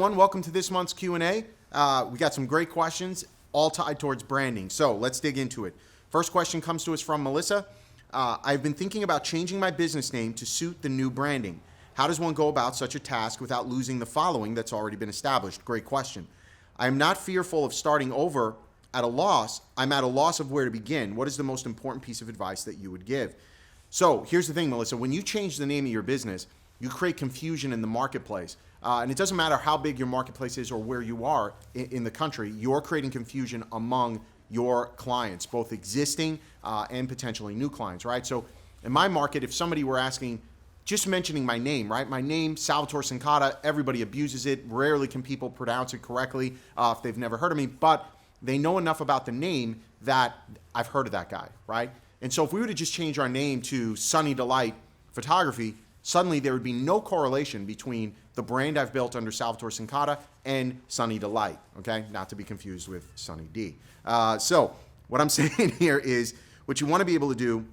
everyone. Welcome to this month's Q&A. We got some great questions, all tied towards branding. So let's dig into it. First question comes to us from Melissa. I've been thinking about changing my business name to suit the new branding. How does one go about such a task without losing the following that's already been established? Great question. I am not fearful of starting over at a loss. I'm at a loss of where to begin. What is the most important piece of advice that you would give? So here's the thing, Melissa. When you change the name of your business, you create confusion in the marketplace. And it doesn't matter how big your marketplace is or where you are in the country, you're creating confusion among your clients, both existing and potentially new clients, right? So in my market, if somebody were asking, just mentioning my name, right? My name, Salvatore Sincata, everybody abuses it. Rarely can people pronounce it correctly if they've never heard of me, but they know enough about the name that I've heard of that guy, right? And so if we were to just change our name to Sunny Delight Photography, suddenly there would be no correlation between the brand I've built under Salvatore Sincata and Sunny Delight, okay? Not to be confused with Sunny D. So what I'm saying here is what you want to be able to do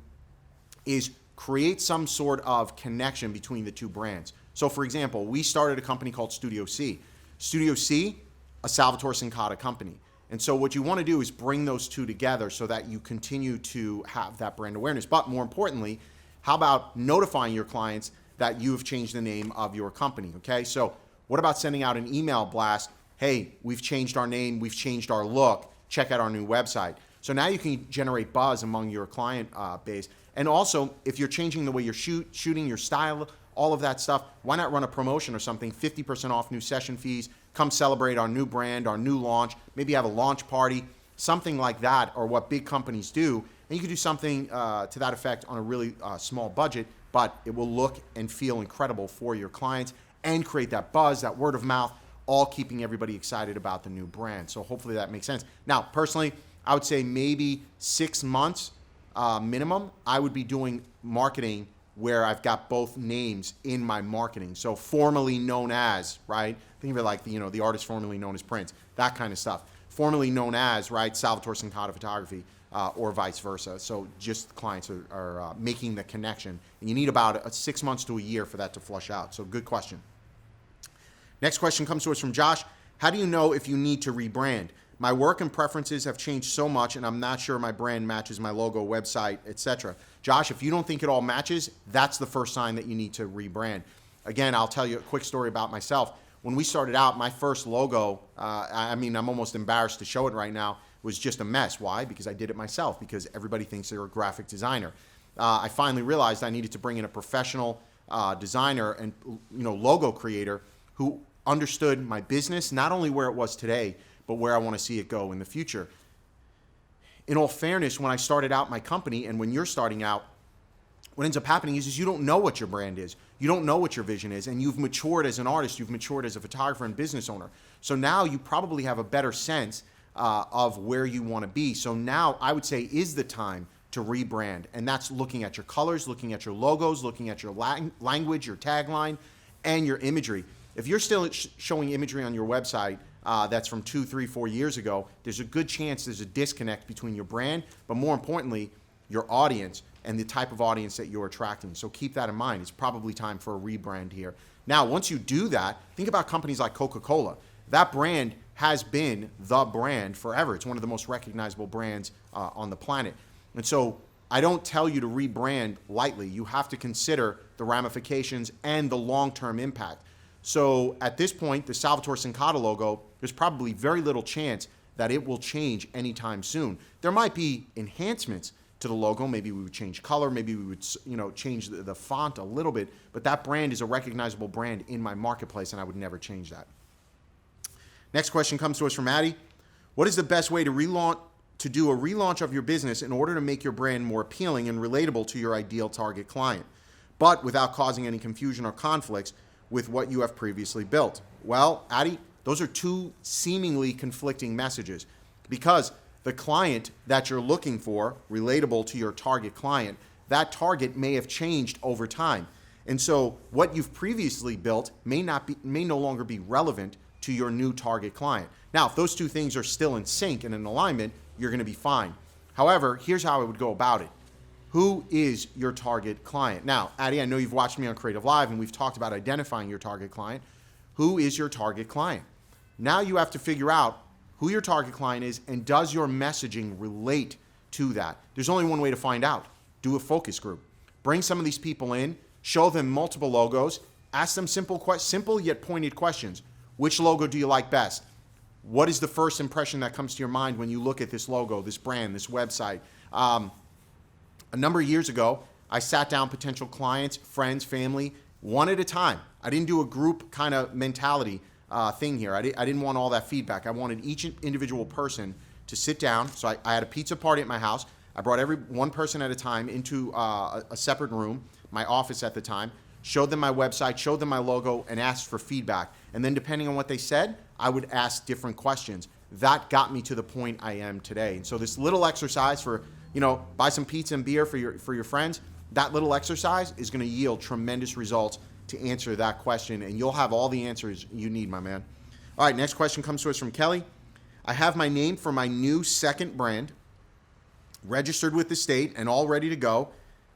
is create some sort of connection between the two brands. So for example, we started a company called Studio C. Studio C, a Salvatore Sincata company. And so what you want to do is bring those two together so that you continue to have that brand awareness. But more importantly, how about notifying your clients that you have changed the name of your company, okay? So what about sending out an email blast? Hey, we've changed our name, we've changed our look, check out our new website. So now you can generate buzz among your client base. And also, if you're changing the way you're shooting, your style, all of that stuff, why not run a promotion or something, 50% off new session fees, come celebrate our new brand, our new launch, maybe have a launch party, something like that, or what big companies do. And you can do something to that effect on a really small budget, but it will look and feel incredible for your clients and create that buzz, that word of mouth, all keeping everybody excited about the new brand. So hopefully that makes sense. Now, personally, I would say maybe 6 months minimum, I would be doing marketing where I've got both names in my marketing. So formerly known as, right? Think of it like, the artist formerly known as Prince, that kind of stuff. Formerly known as, right, Salvatore Sincata Photography, or vice versa. So just clients are making the connection. And you need about 6 months to a year for that to flush out. So good question. Next question comes to us from Josh. How do you know if you need to rebrand? My work and preferences have changed so much and I'm not sure my brand matches my logo, website, etc. Josh, if you don't think it all matches, that's the first sign that you need to rebrand. Again, I'll tell you a quick story about myself. When we started out, my first logo, I'm almost embarrassed to show it right now, was just a mess. Why? Because I did it myself, because everybody thinks they're a graphic designer. I finally realized I needed to bring in a professional designer and logo creator who understood my business, not only where it was today, but where I want to see it go in the future. In all fairness, when I started out my company and when you're starting out, what ends up happening is you don't know what your brand is. You don't know what your vision is, and you've matured as an artist, you've matured as a photographer and business owner. So now you probably have a better sense of where you want to be. So now I would say is the time to rebrand, and that's looking at your colors, looking at your logos, looking at your language, your tagline, and your imagery. If you're still showing imagery on your website that's from 2, 3, 4 years ago, there's a good chance there's a disconnect between your brand, but more importantly, your audience and the type of audience that you're attracting. So keep that in mind. It's probably time for a rebrand here. Now, once you do that, think about companies like Coca-Cola. That brand has been the brand forever. It's one of the most recognizable brands on the planet. And so I don't tell you to rebrand lightly. You have to consider the ramifications and the long-term impact. So at this point, the Salvatore Sincata logo, there's probably very little chance that it will change anytime soon. There might be enhancements to the logo. Maybe we would change color. Maybe we would change the font a little bit. But that brand is a recognizable brand in my marketplace, and I would never change that. Next question comes to us from Addie. What is the best way to do a relaunch of your business in order to make your brand more appealing and relatable to your ideal target client, but without causing any confusion or conflicts with what you have previously built? Well, Addie, those are two seemingly conflicting messages, because the client that you're looking for, relatable to your target client, that target may have changed over time. And so what you've previously built may no longer be relevant to your new target client. Now, if those two things are still in sync and in alignment, you're going to be fine. However, here's how I would go about it. Who is your target client? Now, Addie, I know you've watched me on Creative Live and we've talked about identifying your target client. Who is your target client? Now you have to figure out who your target client is and does your messaging relate to that. There's only one way to find out. Do a focus group. Bring some of these people in, show them multiple logos, ask them simple yet pointed questions. Which logo do you like best? What is the first impression that comes to your mind when you look at this logo, this brand, this website? A number of years ago, I sat down potential clients, friends, family, one at a time. I didn't do a group kind of mentality thing here. I didn't want all that feedback. I wanted each individual person to sit down. So I had a pizza party at my house. I brought one person at a time into a separate room, my office at the time, showed them my website, showed them my logo, and asked for feedback. And then depending on what they said, I would ask different questions. That got me to the point I am today. And so this little exercise for, buy some pizza and beer for your friends, that little exercise is going to yield tremendous results to answer that question, and you'll have all the answers you need, my man. All right, next question comes to us from Kelly. I have my name for my new second brand registered with the state and all ready to go.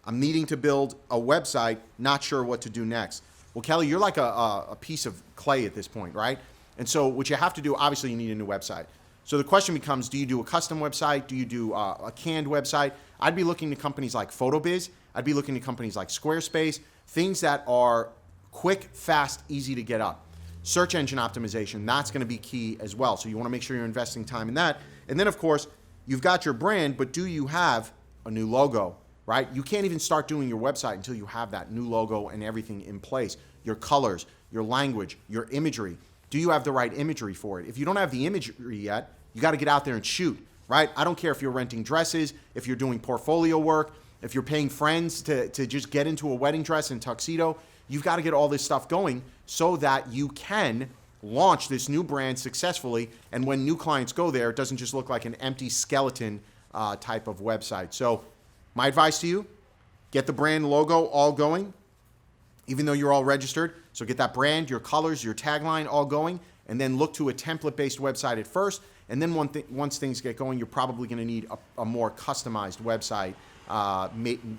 I'm needing to build a website, not sure what to do next. Well, Kelly, you're like a piece of clay at this point, right? And so what you have to do, obviously you need a new website. So the question becomes, do you do a custom website? Do you do a canned website? I'd be looking to companies like PhotoBiz. I'd be looking to companies like Squarespace, things that are quick, fast, easy to get up. Search engine optimization, that's going to be key as well. So you want to make sure you're investing time in that. And then, of course, you've got your brand, but do you have a new logo, right? You can't even start doing your website until you have that new logo and everything in place. Your colors, your language, your imagery. Do you have the right imagery for it? If you don't have the imagery yet, you got to get out there and shoot, right? I don't care if you're renting dresses, if you're doing portfolio work, if you're paying friends to just get into a wedding dress and tuxedo. You've got to get all this stuff going so that you can launch this new brand successfully. And when new clients go there, it doesn't just look like an empty skeleton type of website. So my advice to you, get the brand logo all going, even though you're all registered. So get that brand, your colors, your tagline all going, and then look to a template-based website at first. And then once things get going, you're probably going to need a more customized website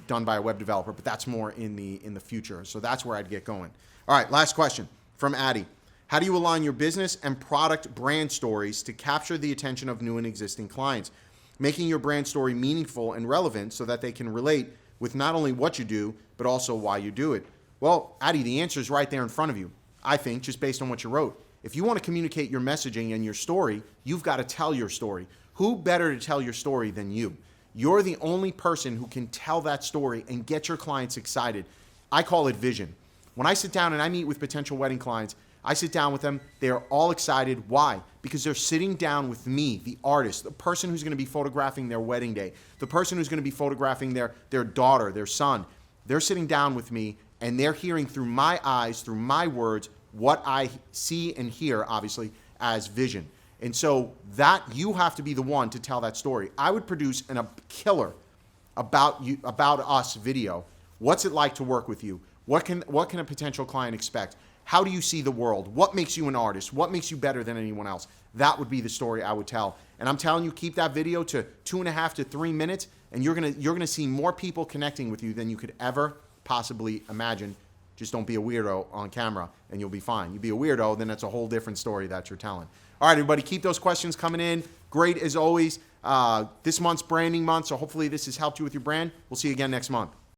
done by a web developer, but that's more in the future. So that's where I'd get going. All right, last question from Addie. How do you align your business and product brand stories to capture the attention of new and existing clients, making your brand story meaningful and relevant so that they can relate with not only what you do, but also why you do it? Well, Addie, the answer is right there in front of you, I think, just based on what you wrote. If you want to communicate your messaging and your story, you've got to tell your story. Who better to tell your story than you? You're the only person who can tell that story and get your clients excited. I call it vision. When I sit down and I meet with potential wedding clients, I sit down with them. They are all excited. Why? Because they're sitting down with me, the artist, the person who's going to be photographing their wedding day, the person who's going to be photographing their daughter, their son. They're sitting down with me and they're hearing through my eyes, through my words, what I see and hear, obviously, as vision. And so that you have to be the one to tell that story. I would produce a killer about us video. What's it like to work with you? What can a potential client expect? How do you see the world? What makes you an artist? What makes you better than anyone else? That would be the story I would tell. And I'm telling you, keep that video to 2.5 to 3 minutes, and you're gonna see more people connecting with you than you could ever possibly imagine. Just don't be a weirdo on camera, and you'll be fine. You be a weirdo, then that's a whole different story that you're telling. All right, everybody, keep those questions coming in. Great as always. This month's branding month, so hopefully this has helped you with your brand. We'll see you again next month.